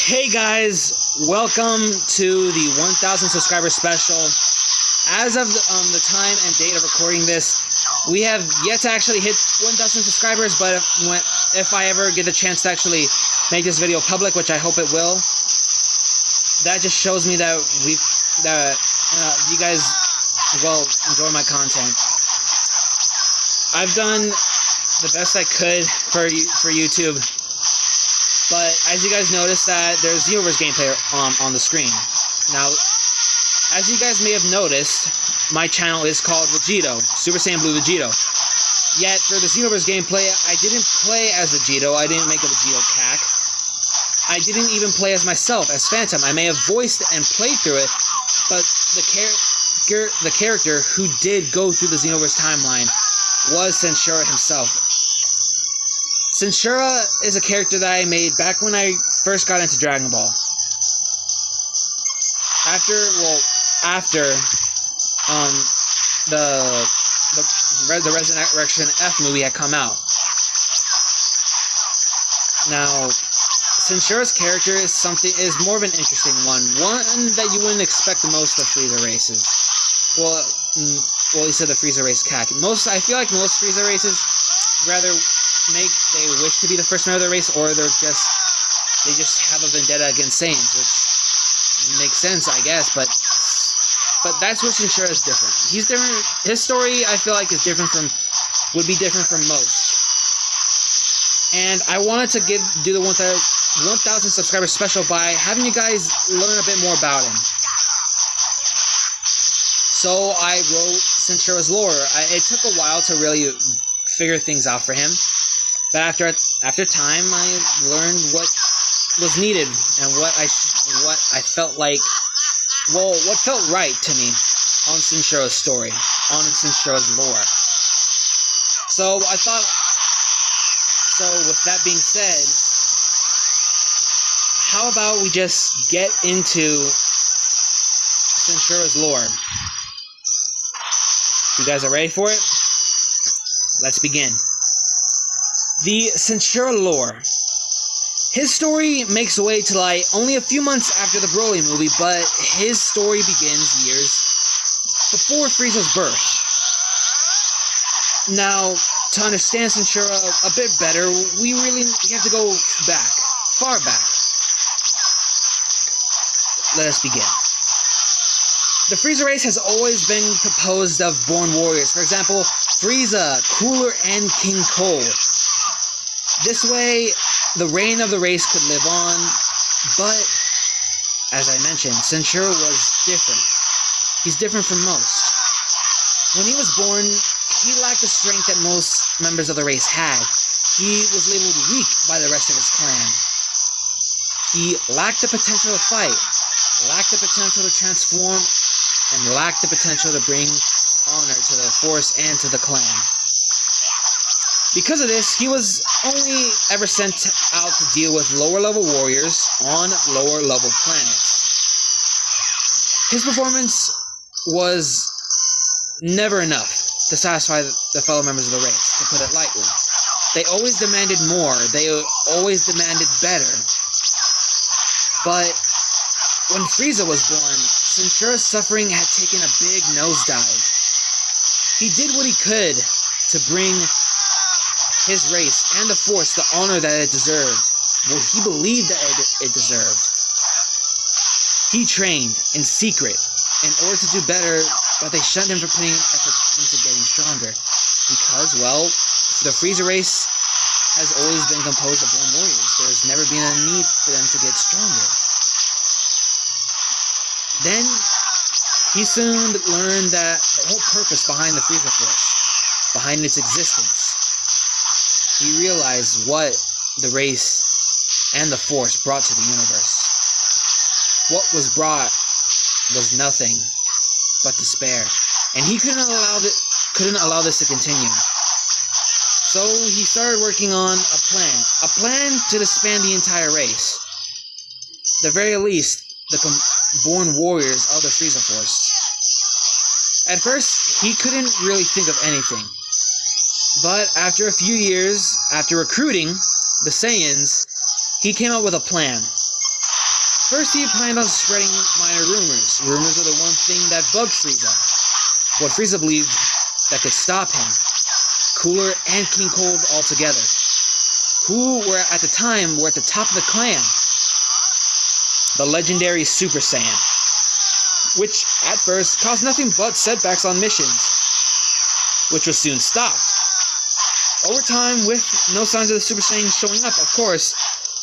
Hey guys, welcome to the 1,000 subscriber special. As of the time and date of recording this, we have yet to actually hit 1,000 subscribers, but if I ever get the chance to actually make this video public, which I hope it will, that just shows me that you guys will enjoy my content. I've done the best I could for YouTube, but as you guys notice that there's Xenoverse gameplay on the screen. Now, as you guys may have noticed, my channel is called Vegito, Super Saiyan Blue Vegito. Yet, for the Xenoverse gameplay, I didn't play as Vegito, I didn't make a Vegito CAC. I didn't even play as myself, as Phantom. I may have voiced and played through it, but the character who did go through the Xenoverse timeline was SenSura himself. SenSura is a character that I made back when I first got into Dragon Ball. After the Resurrection F movie had come out. Now, SenSura's character is more of an interesting one that you wouldn't expect the most of Frieza races. Well, he said the Frieza race CAC. I feel like most Frieza races rather they wish to be the first member of the race, or they just have a vendetta against Saiyans, which makes sense, I guess. But that's where SenSura is different. He's different. His story, I feel like, would be different from most. And I wanted to do the 1,000 subscriber special by having you guys learn a bit more about him. So I wrote SenSura's lore. It took a while to really figure things out for him, but after time, I learned what was needed and what I felt like, what felt right to me on SenSura's story, on SenSura's lore. So with that being said, how about we just get into SenSura's lore? You guys are ready for it? Let's begin. The SenSura lore. His story makes way to light only a few months after the Broly movie, but his story begins years before Frieza's birth. Now, to understand SenSura a bit better, we have to go back, far back. Let us begin. The Frieza race has always been composed of born warriors. For example, Frieza, Cooler, and King Cole. This way, the reign of the race could live on, but, as I mentioned, SenSura was different. He's different from most. When he was born, he lacked the strength that most members of the race had. He was labeled weak by the rest of his clan. He lacked the potential to fight, lacked the potential to transform, and lacked the potential to bring honor to the Force and to the clan. Because of this, he was only ever sent out to deal with lower-level warriors on lower-level planets. His performance was never enough to satisfy the fellow members of the race, to put it lightly. They always demanded more, they always demanded better. But when Frieza was born, SenSura's suffering had taken a big nosedive. He did what he could to bring his race and the Force the honor that it deserved, what he believed that it deserved. He trained in secret in order to do better, but they shunned him for putting effort into getting stronger. Because, well, the Frieza race has always been composed of born warriors. There's never been a need for them to get stronger. Then, he soon learned that the whole purpose behind the Frieza Force, behind its existence, he realized what the race and the Force brought to the universe. What was brought was nothing but despair, and he couldn't allow this to continue. So he started working on a plan to disband the entire race. At the very least, the born warriors of the Frieza Force. At first, he couldn't really think of anything. But after a few years, after recruiting the Saiyans, he came up with a plan. First, he planned on spreading minor rumors. Rumors are the one thing that bugged Frieza. What Frieza believed that could stop him. Cooler and King Cold altogether. Who were at the time were at the top of the clan. The legendary Super Saiyan. Which, at first, caused nothing but setbacks on missions. Which was soon stopped. Over time, with no signs of the Super Saiyan showing up, of course,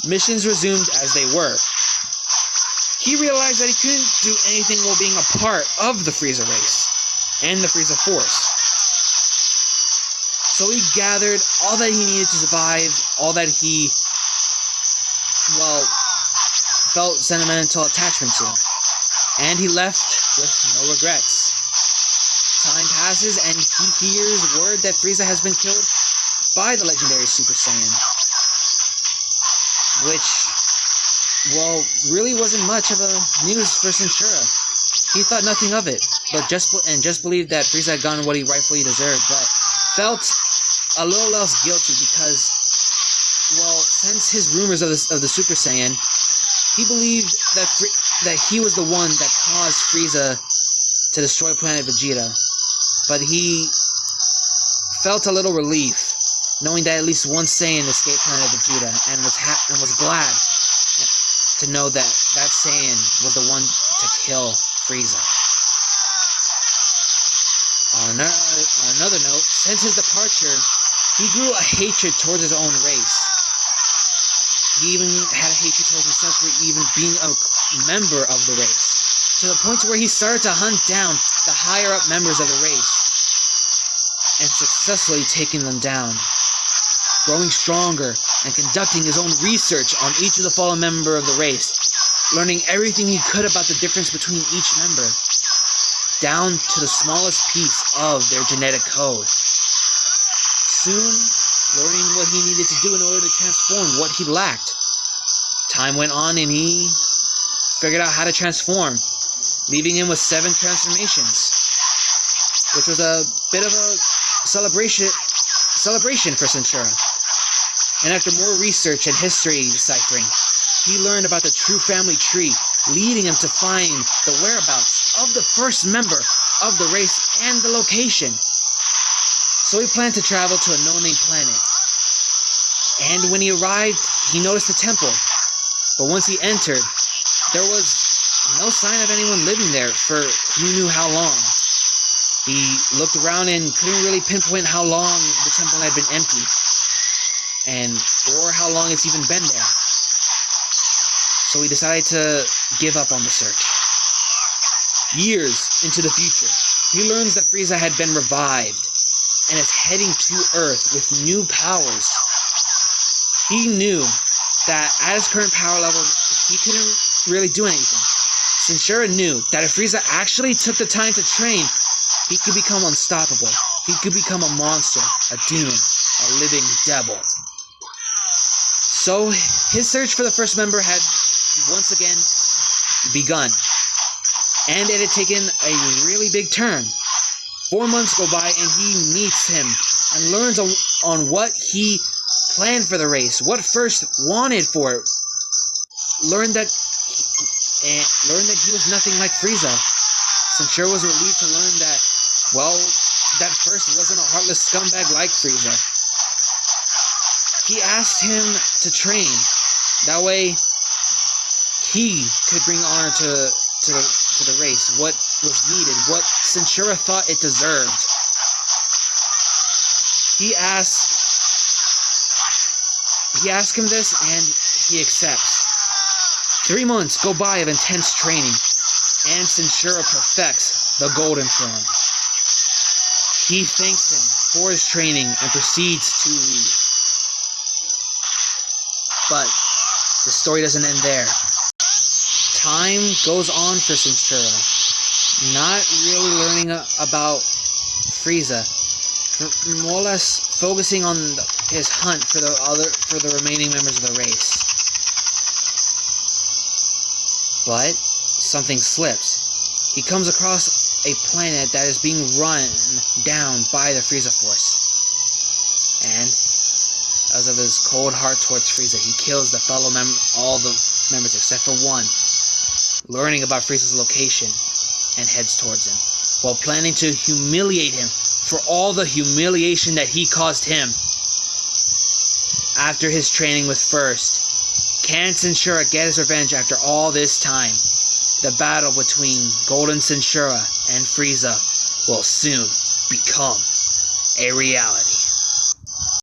missions resumed as they were. He realized that he couldn't do anything while being a part of the Frieza race and the Frieza Force. So he gathered all that he needed to survive, all that he, well, felt sentimental attachment to. And he left with no regrets. Time passes and he hears word that Frieza has been killed by the legendary Super Saiyan. Which, well, really wasn't much of a news for SenSura. He thought nothing of it, but just believed that Frieza had gotten what he rightfully deserved, but felt a little less guilty because, well, since his rumors of the Super Saiyan, he believed that he was the one that caused Frieza to destroy planet Vegeta. But he felt a little relief, knowing that at least one Saiyan escaped planet Vegeta, and was glad to know that that Saiyan was the one to kill Frieza. On another note, since his departure, he grew a hatred towards his own race. He even had a hatred towards himself for even being a member of the race, to the point where he started to hunt down the higher up members of the race, and successfully taking them down, growing stronger and conducting his own research on each of the fallen member of the race, learning everything he could about the difference between each member, down to the smallest piece of their genetic code. Soon, learning what he needed to do in order to transform what he lacked. Time went on and he figured out how to transform, leaving him with 7 transformations, which was a bit of a celebration for SenSura. And after more research and history deciphering, he learned about the true family tree, leading him to find the whereabouts of the first member of the race and the location. So he planned to travel to a no-name planet. And when he arrived, he noticed a temple. But once he entered, there was no sign of anyone living there for who knew how long. He looked around and couldn't really pinpoint how long the temple had been empty, or how long it's even been there. So he decided to give up on the search. Years into the future, he learns that Frieza had been revived and is heading to Earth with new powers. He knew that at his current power level, he couldn't really do anything. SenSura knew that if Frieza actually took the time to train, he could become unstoppable. He could become a monster, a demon, a living devil. So his search for the first member had once again begun. And it had taken a really big turn. 4 months go by and he meets him and learns on what he planned for the race, what first wanted for it. Learned that he was nothing like Frieza. SenSura was relieved to learn that, well, that first wasn't a heartless scumbag like Frieza. He asked him to train. That way, he could bring honor to the race, what was needed, what SenSura thought it deserved. He asked him this, and he accepts. 3 months go by of intense training, and SenSura perfects the golden form. He thanks him for his training and proceeds to leave. But the story doesn't end there. Time goes on for SenSura, not really learning about Frieza, more or less focusing on his hunt for the remaining members of the race. But something slips. He comes across a planet that is being run down by the Frieza Force, and because of his cold heart towards Frieza, he kills all the members except for one, learning about Frieza's location, and heads towards him, while planning to humiliate him for all the humiliation that he caused him. After his training with First, can SenSura get his revenge after all this time? The battle between Golden SenSura and Frieza will soon become a reality.